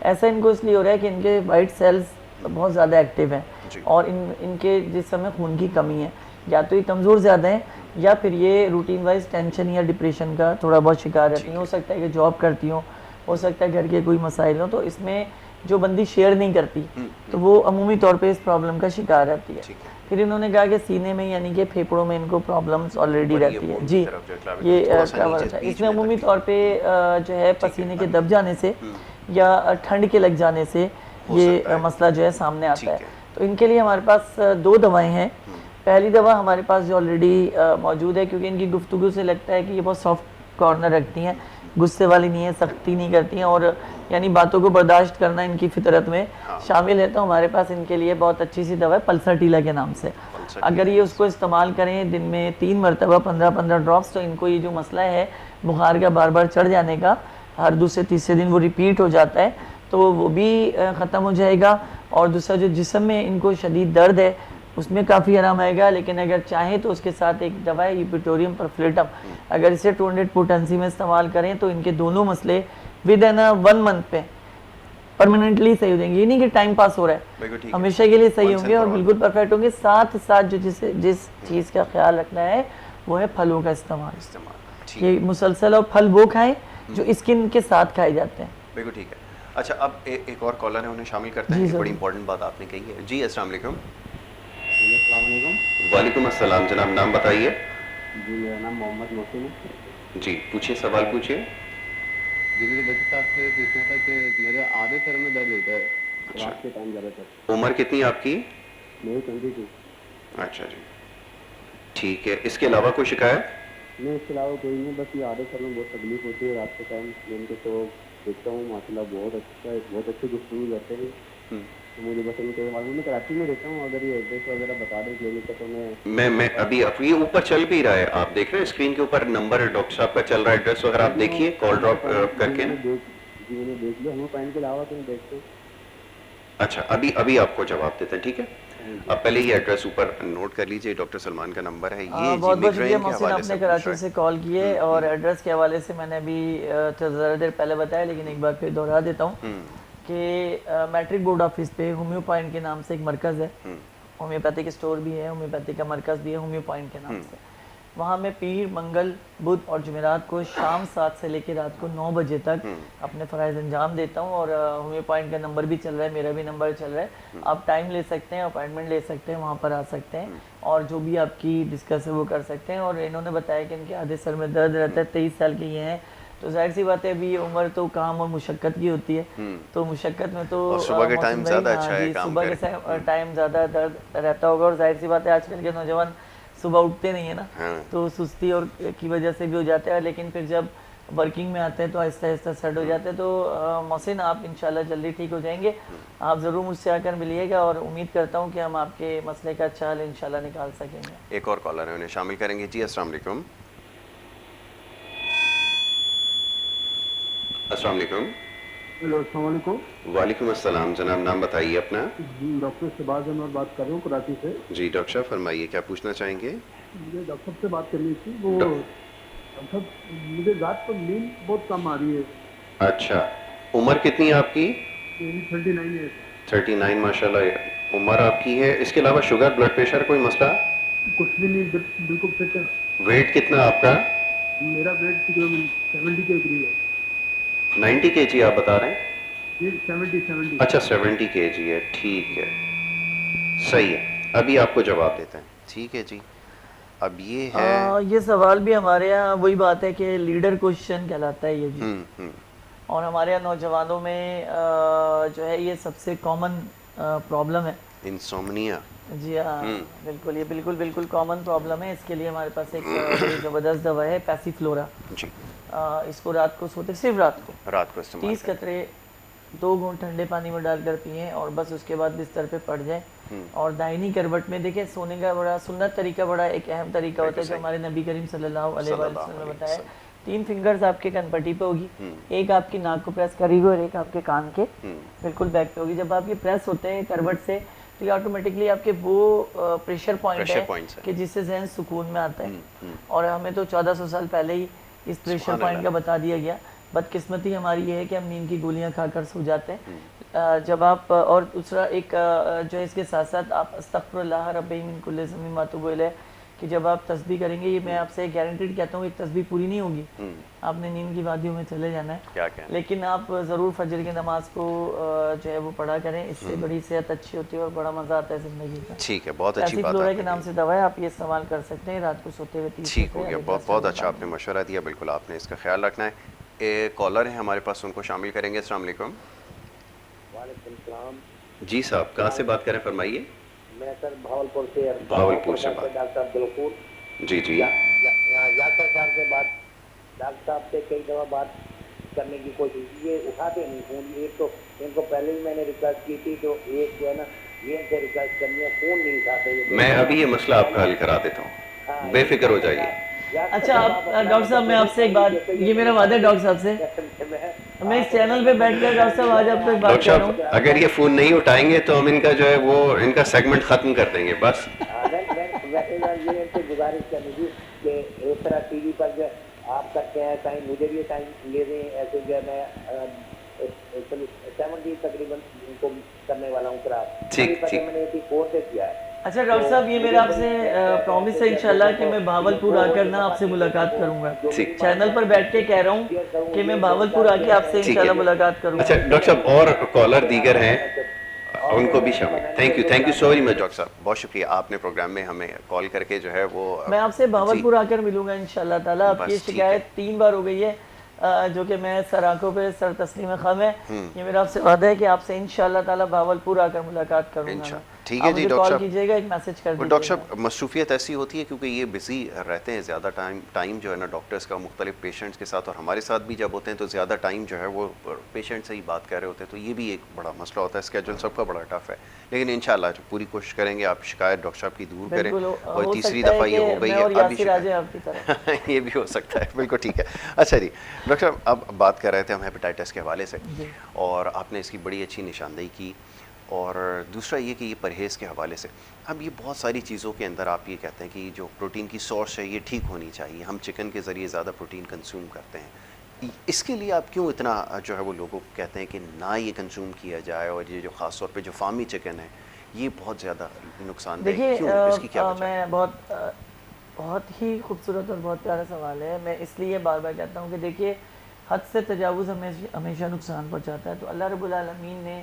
ऐसा इनको इसलिए हो रहा है कि इनके वाइट सेल्स बहुत ज़्यादा एक्टिव हैं और इनके जिस समय खून की कमी है, या तो ये कमज़ोर ज़्यादा हैं या फिर ये रूटीन वाइज टेंशन या डिप्रेशन का थोड़ा बहुत शिकार रहती हैं। हो सकता है कि जॉब करती हो सकता है घर के कोई मसाइल हो, तो इसमें जो बंदी शेयर नहीं करती तो वो अमूमी तौर पे इस प्रॉब्लम का शिकार रहती है। फिर इन्होंने कहा कि सीने में यानी कि फेफड़ों में इनको प्रॉब्लम्स ऑलरेडी रहती है। जी, ये इसमें अमूमी तौर पे जो है पसीने के दब जाने से या ठंड के लग जाने से ये मसला जो है सामने आता है। तो इनके लिए हमारे पास 2 दवाएं हैं। पहली दवा हमारे पास जो ऑलरेडी मौजूद है, क्योंकि इनकी गुफ्तगू से लगता है कि ये बहुत सॉफ्ट कॉर्नर रखती हैं, गुस्से वाली नहीं है, सख्ती नहीं करती हैं, और यानी बातों को बर्दाश्त करना इनकी फितरत में शामिल है। तो हमारे पास इनके लिए बहुत अच्छी सी दवा है पल्सरटीला के नाम से। अगर ये उसको इस्तेमाल करें दिन में 3 मरतबा 15-15 ड्रॉप्स, तो इनको ये जो मसला है बुखार का बार बार चढ़ जाने का, हर दूसरे तीसरे दिन वो रिपीट हो जाता है, तो वो भी ख़त्म हो जाएगा। और दूसरा जो जिस्म में इनको शदीद दर्द है उसमें काफ़ी आराम आएगा। लेकिन अगर चाहें तो उसके साथ एक दवा है यूपिटोरियम परफ्लेटम, अगर इसे 200 पोटेंसी में इस्तेमाल करें तो इनके दोनों मसले विद इन 1 मंथ पे परमानेंटली सही हो जाएंगे। ये नहीं कि टाइम पास हो रहा है, हमेशा के लिए सही होंगे और बिल्कुल परफेक्ट होंगे। साथ साथ जो जिस चीज़ का ख्याल रखना है वो है फलों का इस्तेमाल। ये मुसलसल और फल वो खाएं जो स्किन के साथ खाए जाते हैं। बिल्कुल ठीक है। अच्छा, अब एक और कॉलर है, उन्हें शामिल करते हैं। बड़ी इंपॉर्टेंट बात आपने कही है। जी अस्सलाम वालेकुम। वालेकुम अस्सलाम जनाब, नाम बताइए। जी मेरा नाम मोहम्मद मोहसिन है। जी पूछिए, सवाल पूछिए। जी मेरे बच्चे साहब से पूछना था कि मेरे आधे सर में दर्द होता है रात के टाइम ज़्यादातर। उम्र कितनी आपकी? मेरी 22। अच्छा जी, ठीक है। इसके अलावा कोई शिकायत? नहीं, इसके अलावा कोई नहीं, बस ये आधे सर में बहुत तकलीफ होती है रात के टाइम। मैं उनको तो देखता हूँ माशाल्लाह बहुत अच्छी गुफ्तगू करते हैं। तो मुझे बस उनके मालूम, मैं कराची में रहता हूँ, अगर ये एड्रेस वगैरह बता दें क्लिनिक का तो मैं अभी ये ऊपर चल भी रहा है, आप देख रहे हैं स्क्रीन के ऊपर नंबर डॉक्टर साहब का चल रहा है, एड्रेस वगैरह आप देखिए, कॉल ड्रॉप करके ना। जी मैंने देख लिया, हमें पॉइंट के अलावा तो देखते। अच्छा, अभी आपको जवाब देते हैं, ठीक है। अब पहले ये एड्रेस ऊपर नोट कर लीजिए, डॉक्टर सलमान का नंबर है ये। बहुत बहुत शुक्रिया मोहसिन, आपने कराची से कॉल किए और एड्रेस के हवाले से मैंने अभी ज़रा देर पहले बताया, लेकिन एक बार फिर दोहरा देता हूँ कि मैट्रिक बोर्ड ऑफिस पे होम्यो पॉइंट के नाम से एक मरकज़ है, होम्योपैथिक स्टोर भी है, होम्योपैथिक का मरकज़ भी है होम्यो पॉइंट के नाम से। वहाँ मैं पीर, मंगल, बुध और जुमेरात को शाम 7 से लेकर रात को 9 बजे तक अपने फ़राइज़ अंजाम देता हूँ। और होम्यो पॉइंट का नंबर भी चल रहा है, मेरा भी नंबर चल रहा है। आप टाइम ले सकते हैं, अपॉइंटमेंट ले सकते हैं, वहाँ पर आ सकते हैं और जो भी आपकी डिस्कस है वो कर सकते हैं। और इन्होंने बताया कि इनके आधे सर में दर्द रहता है, 23 साल के ये हैं, तो जाहिर सी बात है अभी ये उम्र तो काम और मुशक्क़त की होती है, तो मुशक्क़त में तो सुबह के टाइम ज़्यादा अच्छा है, सुबह के टाइम ज़्यादा दर्द रहता होगा। और जाहिर सी बात है आजकल के नौजवान सुबह उठते नहीं है ना, हाँ। तो सुस्ती और की वजह से भी हो जाता है, लेकिन फिर जब वर्किंग में आते हैं तो आहिस्ता आहिस्ता सेट हो जाते हैं। तो मोहसिन आप इंशाल्लाह जल्दी ठीक हो जाएंगे, आप ज़रूर मुझसे आकर मिलिएगा और उम्मीद करता हूँ कि हम आपके मसले का अच्छा हल इंशाल्लाह निकाल सकेंगे। एक और कॉलर है, उन्हें शामिल करेंगे। जी अस्सलाम वालेकुम। अस्सलाम वालेकुम। हेलो, अस्सलाम वालेकुम। वालेकुम अस्सलाम। जनाब नाम बताइए अपना। डॉक्टर शहबाज अहमद बात कर रहा हूँ कराची से। जी डॉक्टर साहब फरमाइए, क्या पूछना चाहेंगे? मुझे डॉक्टर साहब से बात करनी थी। वो डॉक्टर साहब, मुझे रात को नींद बहुत कम आ रही है। अच्छा, उम्र कितनी है आपकी? मेरी 39 है। 39 माशाल्लाह उम्र आपकी है। इसके अलावा शुगर, ब्लड प्रेशर, कोई मसला? कुछ भी नहीं, बिल्कुल फिट है। वेट कितना आपका? मेरा वेट तकरीबन 70 के करीब है। 90 kg आप बता रहे हैं? ये 70। अच्छा 70 kg है, ठीक है, सही है। अभी आपको जवाब देते हैं। ठीक है जी, अब ये है। ये सवाल भी हमारे यहाँ वही बात है कि लीडर क्वेश्चन कहलाता है ये जी। और हमारे यहाँ नौजवानों में जो है ये सबसे कॉमन प्रॉब्लम है, इंसोम्निया। जी हाँ बिल्कुल, ये बिल्कुल बिल्कुल कॉमन प्रॉब्लम है। इसके लिए हमारे पास एक बड़ी ज़बरदस्त दवा है पैसीफ्लोरा। जी, इसको रात को सोते, सिर्फ रात को इस्तेमाल 30 कतरे 2 घूंट ठंडे पानी में डालकर पिएं और बस उसके बाद बिस्तर पे पड़ जाएं। और दाहिनी करवट में देखिए, सोने का बड़ा सुन्नत तरीका, बड़ा एक अहम तरीका होता है जो हमारे नबी करीम सल्लल्लाहु अलैहि वसल्लम ने बताया। 3 फिंगर्स आपके कनपट्टी पे होगी, एक आपकी नाक को प्रेस करेगी और एक आपके कान के बिल्कुल बैक पे होगी। जब आपके प्रेस होते हैं करवट से तो ये ऑटोमेटिकली आपके वो प्रेशर पॉइंट है कि जिससे जहन सुकून में आता है। और हमें तो 1400 साल पहले ही इस प्रेशर पॉइंट का बता दिया गया। बदकिस्मती हमारी ये है कि हम नींद की गोलियां खाकर सो जाते हैं। जब आप और दूसरा एक जो है इसके साथ साथ आप अस्तगफिरुल्लाह रब्बी मिन कुल्लि ज़म्बिन व अतूबु इलैह कि जब आप तस्बीह करेंगे, ये मैं आपसे गारंटेड कहता हूँ, एक तस्बीह पूरी नहीं होगी, आपने नींद की वादियों में चले जाना है। क्या लेकिन आप ज़रूर फजर की नमाज को जो है वो पढ़ा करें, इससे बड़ी सेहत अच्छी होती है और बड़ा मज़ा आता है ज़िंदगी का। ठीक है, बहुत अच्छी बात पैसीफ्लोरा है। के नाम से दवा है, आप ये इस्तेमाल कर सकते हैं रात को सोते हुए। ठीक हो गया, बहुत अच्छा आपने मशवरा दिया, बिल्कुल आपने इसका ख्याल रखना है। एक कॉलर है हमारे पास, उनको शामिल करेंगे। अस्सलाम वालेकुम। वालेकुम सलाम। जी साहब, कहाँ से बात करें, फरमाइए। मैं सर भावलपुर से भावलपुर से बात। डॉक्टर अब्दुलकूर। जी जी। यहाँ यासर साहब से बात, डॉक्टर साहब से कई दफ़ा बात करने की कोशिश की, ये उठाते नहीं फ़ोन। एक तो इनको पहले ही मैंने रिक्वेस्ट की थी, तो एक जो है ना ये इनसे रिक्वेस्ट करनी है, फ़ोन नहीं उठाते। मैं अभी ये मसला आपका हल करा देता हूँ, बेफिक्र हो जाइए। अच्छा आप डॉक्टर साहब, मैं आपसे एक बात, ये मेरा वादा है डॉक्टर साहब से, मैं इस चैनल पे बैठकर डॉक्टर साहब आज आपसे बात कर रहा हूँ। अगर ये फ़ोन नहीं उठाएंगे तो हम इनका जो है वो इनका सेगमेंट ख़त्म कर देंगे बस। ये इनसे गुजारिश करनी थी कि इस तरह टीवी पर जो आप करते हैं टाइम, मुझे भी टाइम ले रहे हैं, ऐसे जो है मैं 70 तकरीबन इनको करने वाला हूँ क्लास। ठीक। मैंने इसी कोर्स से किया है। अच्छा डॉक्टर साहब, ये मेरा आपसे प्रॉमिस है इंशाल्लाह कि मैं भावलपुर आकर ना आपसे मुलाकात करूंगा। चैनल पर बैठ के कह रहा हूँ कि मैं भावलपुर आके आपसे इंशाल्लाह मुलाकात करूंगा। अच्छा डॉक्टर साहब, और कॉलर दीगर हैं, उनको भी शामिल। Thank you so very much doctor साहब, बहुत शुक्रिया आपने प्रोग्राम में हमें कॉल करके जो है वो। मैं आपसे भावलपुर आकर मिलूंगा इंशाल्लाह ताला। आपकी शिकायत 3 बार हो गई है, जो कि मैं सर आंखों पे सर तस्लीम खम है। ये मेरा आपसे वादा है कि आपसे इंशाल्लाह ताला भावलपुर आकर मुलाकात करूंगा। ठीक है जी डॉक्टर साहब, कीजिएगा, एक मैसेज कर दीजिएगा। डॉक्टर साहब मसरूफियत ऐसी होती है क्योंकि ये बिजी रहते हैं ज़्यादा टाइम जो है ना डॉक्टर्स का मुख्तलिफ पेशेंट्स के साथ, और हमारे साथ भी जब होते हैं तो ज़्यादा टाइम जो है वो पेशेंट से ही बात कर रहे होते हैं, तो ये भी एक बड़ा मसला होता है। स्केड्यूल सबका बड़ा टफ है, लेकिन इंशाल्लाह जो पूरी कोशिश करेंगे आप शिकायत डॉक्टर साहब की दूर करें। और तीसरी दफ़ा ये हो गई है, अभी ये भी हो सकता है, बिल्कुल ठीक है। अच्छा जी डॉक्टर साहब, अब बात कर रहे थे हम हेपेटाइटिस के हवाले से, और आपने इसकी बड़ी अच्छी निशानदेही की, और दूसरा ये कि ये परहेज़ के हवाले से अब ये बहुत सारी चीज़ों के अंदर आप ये कहते हैं कि जो प्रोटीन की सोर्स है ये ठीक होनी चाहिए, हम चिकन के ज़रिए ज़्यादा प्रोटीन कंज्यूम करते हैं, इसके लिए आप क्यों इतना जो है वो लोगों को कहते हैं कि ना ये कंज्यूम किया जाए, और ये जो ख़ास तौर पे जो फार्मी चिकन है ये बहुत ज़्यादा नुकसानदेह क्यों, इसकी क्या वजह है? मैं बहुत ही खूबसूरत और बहुत प्यारा सवाल है। मैं इसलिए बार बार कहता हूँ कि देखिए, हद से तजावुज़ हमेशा नुकसान पहुँचाता है। तो अल्लाह रब्बुल आलमीन ने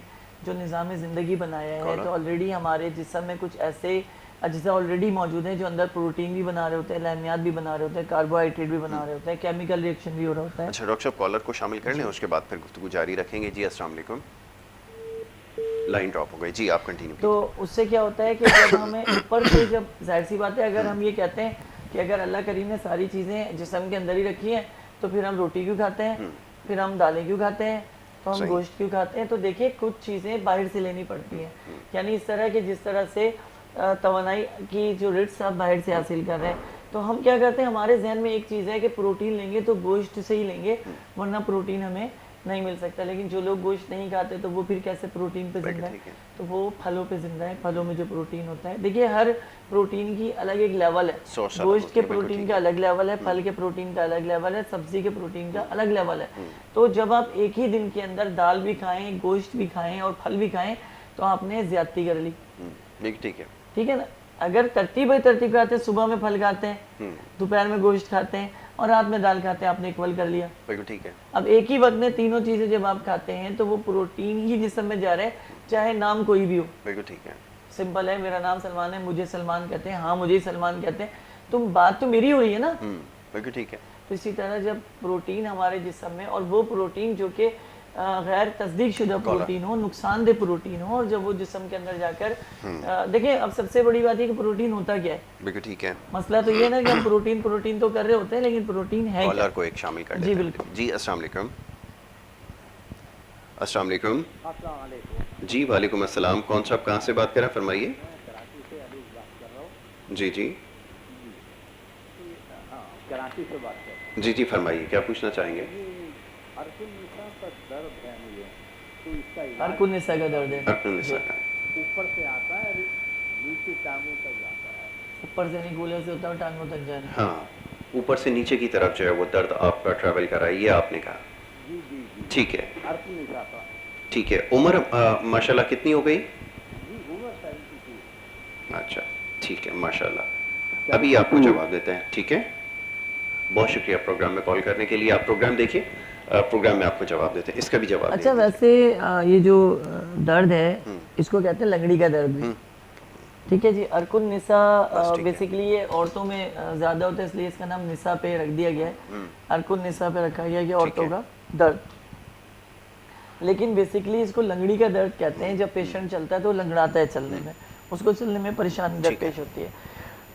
जो निज़ाम ज़िंदगी बनाया है, तो ऑलरेडी हमारे जिस्म में कुछ ऐसे अज्जा ऑलरेडी मौजूद हैं जो अंदर प्रोटीन भी बना रहे होते हैं, लैमियात भी बना रहे होते हैं, कार्बोहाइड्रेट भी बना रहे होते हैं, केमिकल रिएक्शन भी हो रहा होता है। अच्छा डॉक्टर साहब, कॉलर को शामिल कर लें, उसके बाद फिर गुफ्तगू जारी रखेंगे। जी अस्सलाम वालेकुम। लाइन ड्रॉप हो गई जी, आप कंटिन्यू तो उससे क्या होता है कि जब हमें ऊपर से, जब जाहिर सी बात है अगर हम ये कहते हैं कि अगर अल्लाह करीम ने सारी चीज़ें जिस्म के अंदर ही रखी हैं तो फिर हम रोटी क्यों खाते हैं, फिर हम दालें क्यों खाते हैं, तो हम सही। गोश्त क्यों खाते हैं। तो देखिए कुछ चीज़ें बाहर से लेनी पड़ती हैं, यानी इस तरह के जिस तरह से तवानाई की जो रिट्स आप बाहर से हासिल कर रहे हैं, तो हम क्या करते हैं, हमारे जहन में एक चीज़ है कि प्रोटीन लेंगे तो गोश्त से ही लेंगे, वरना प्रोटीन हमें नहीं मिल सकता। लेकिन जो लोग गोश्त नहीं खाते तो वो फिर कैसे प्रोटीन पे जिंदा है, ठीक है। तो वो फलों पे जिंदा है। फलों में जो प्रोटीन होता है, देखिए हर प्रोटीन की अलग एक लेवल है, सोर्स अलग गोश्त होती के है, बिल्कुल प्रोटीन ठीक का अलग लेवल है, फल के प्रोटीन का अलग लेवल है, सब्जी के प्रोटीन का अलग लेवल है। तो जब आप एक ही दिन के अंदर दाल भी खाएं, गोश्त भी खाएं और फल भी खाएं, तो आपने ज्यादती कर ली, ठीक है। ठीक है ना। अगर तरतीब खाते हैं, सुबह में फल खाते हैं, दोपहर में गोश्त खाते हैं और रात में दाल खाते हैं, आपने इक्वल कर लिया। बिल्कुल ठीक है। अब एक ही वक्त में तीनों चीजें जब आप खाते हैं तो वो प्रोटीन ही जिस्म में जा रहा है, चाहे नाम कोई भी हो। बिल्कुल ठीक है। सिंपल है, मेरा नाम सलमान है, मुझे सलमान कहते हैं, हाँ मुझे ही सलमान कहते हैं, तो बात तो मेरी हो रही है ना। बिल्कुल ठीक है। तो इसी तरह जब प्रोटीन हमारे जिस्म में, और वो प्रोटीन जो कि गैर तस्दीक शुदा प्रोटीन हो, नुकसानदेह प्रोटीन हो, और जब वो जिस्म के अंदर जाकर देखिए, अब सबसे बड़ी बात है कि प्रोटीन होता क्या है। बिल्कुल ठीक है। मसला तो ये ना कि हम प्रोटीन तो कर रहे होते हैं, लेकिन प्रोटीन है क्या? कॉलर को एक शामिल कर जी, लेते हैं। बिल्कुल। जी अस्सलाम वालेकुम। अस्सलाम वालेकुम। जी वालेकुम अस्सलाम। कौन सा, आप कहाँ से बात कर रहे हैं, फरमाइए। जी जी कराची से बात कर जी जी फरमाइए, क्या पूछना चाहेंगे। अर्जुन निशा का दर्द है मुझे, तो इसका हर इलाज कुल निसा का दर्द है, अर्जुन निसा का। ऊपर से आता है नीचे टांगों तक जाता है। ऊपर से नहीं, कूलर से होता है टांगों तक जाने। हाँ, ऊपर से नीचे की तरफ जो है वो दर्द आपका ट्रैवल कर रहा है, ये आपने कहा। जी जी जी ठीक है। अर्जुन निशा का ठीक है। उम्र माशाल्लाह कितनी हो गई। जी उम्र 72। अच्छा ठीक है, माशाल्लाह। अभी आपको जवाब देते हैं, ठीक है। बहुत शुक्रिया प्रोग्राम में कॉल करने के लिए। आप प्रोग्राम देखिए, प्रोग्राम में आपको जवाब देते हैं, इसका भी जवाब अच्छा, दीजिए। वैसे ये जो दर्द है, इसको कहते हैं लंगड़ी का दर्द भी, ठीक है जी। अर्कुन निसा बस ठीक है। बेसिकली ये औरतों में ज़्यादा होता है, इसलिए इसका नाम निसा पे रख दिया गया है। अर्कुन निसा पे रखा गया कि औरतों का दर्द, लेकिन बेसिकली इसको लंगड़ी का दर्द कहते हैं। जब पेशेंट चलता है तो लंगड़ाता है चलने में, उसको चलने में परेशानी दरपेश होती है।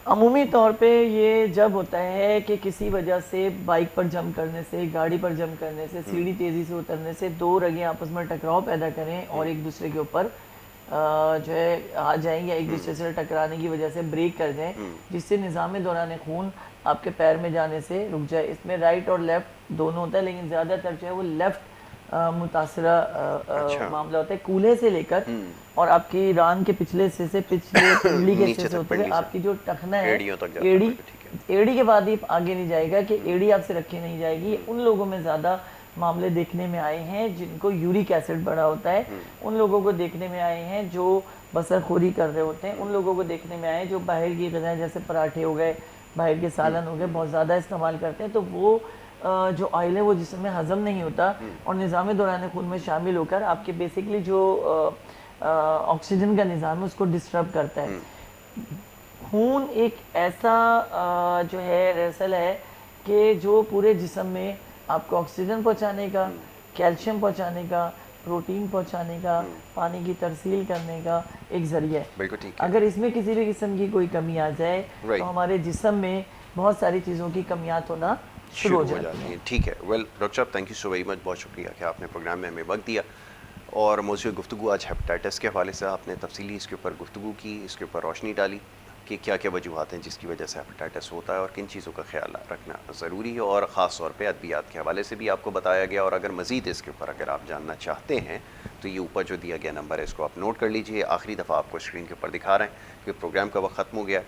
अमूमी तौर पे ये जब होता है कि किसी वजह से बाइक पर जंप करने से, गाड़ी पर जंप करने से, सीढ़ी तेज़ी से उतरने से दो रगें आपस में टकराव पैदा करें और एक दूसरे के ऊपर जो है आ जाएंगे, एक दूसरे से टकराने की वजह से ब्रेक कर दें, जिससे निज़ाम दौरान खून आपके पैर में जाने से रुक जाए। इसमें राइट और लेफ़्ट दोनों होता है, लेकिन ज़्यादातर जो है वो लेफ़्ट मुतासरा मामला होता है, कूल्हे से लेकर और आपकी रान के पिछले हिस्से से, पिछले पिंडली के हिस्से से होते हुए आपकी जो टखना है, एड़ियों तक जाता है, एड़ी, ठीक है। एड़ी के बाद ही आगे नहीं जाएगा कि एड़ी आपसे रखी नहीं जाएगी। उन लोगों में ज़्यादा मामले देखने में आए हैं जिनको यूरिक एसिड बढ़ा होता है, उन लोगों को देखने में आए हैं जो बसरखोरी कर रहे होते हैं, उन लोगों को देखने में आए जो बाहर की ग़िज़ाएं जैसे पराठे हो गए, बाहर के सालन हो गए, बहुत ज़्यादा इस्तेमाल करते हैं, तो वो जो ऑयल है वो जिसमें हज़म नहीं होता और निज़ाम दौरान खून में शामिल होकर आपके बेसिकली जो ऑक्सीजन का निज़ाम है उसको डिस्टर्ब करता है। खून एक ऐसा जो है रेसल है कि जो पूरे जिस्म में आपको ऑक्सीजन पहुंचाने का, कैल्शियम पहुंचाने का, प्रोटीन पहुंचाने का, पानी की तरसील करने का एक जरिया है। बिल्कुल ठीक है। अगर इसमें किसी भी किस्म की कोई कमी आ जाए तो हमारे जिस्म में बहुत सारी चीज़ों की कमियात होना शुरू हो जाती है। ठीक है। वेल डॉक्टर साहब, thank you so very much, बहुत शुक्रिया कि आपने प्रोग्राम में हमें वक्त दिया और मौजूद गुफ्तगू आज हेपेटाइटिस के हवाले से आपने तफसीली इसके ऊपर गुफ्तगू की, इसके ऊपर रोशनी डाली कि क्या क्या वजूहत हैं जिसकी वजह से हेपेटाइटिस होता है और किन चीज़ों का ख्याल रखना ज़रूरी है, और ख़ास तौर पे अद्वियात के हवाले से भी आपको बताया गया। और अगर मज़ीद इसके ऊपर अगर आप जानना चाहते हैं तो ये ऊपर जो दिया गया नंबर है इसको आप नोट कर लीजिए। आखिरी दफ़ा आपको स्क्रीन के ऊपर दिखा रहे हैं कि प्रोग्राम का वक्त ख़त्म हो गया,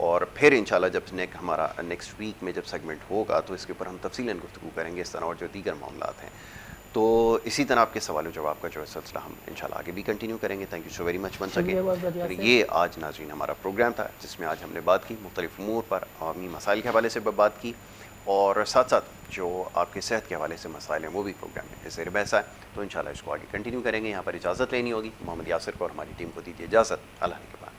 और फिर इंशाल्लाह जब हमारा नेक्स्ट वीक में जब सेगमेंट होगा तो इसके ऊपर हम तफसीलन गुफ्तगू करेंगे इस तरह और जो दीगर मामलात हैं। तो इसी तरह आपके सवाल जवाब का जो है सिलसिला हम इंशाल्लाह आगे भी कंटिन्यू करेंगे। Thank you so very much once again. ये आज नाज़रीन हमारा प्रोग्राम था जिसमें आज हमने बात की मुख्तलिफ उमूर पर, अवामी मसाइल के हवाले से बात की, और साथ साथ जो आपके सेहत के हवाले से मसाइल हैं वो भी प्रोग्राम में ज़ेर बहस है। तो इंशाल्लाह इसको आगे कंटिन्यू करेंगे। यहाँ पर इजाज़त लेनी होगी। मोहम्मद यासिर को और हमारी टीम को दीजिए इजाज़त। अल्लाह के बाद।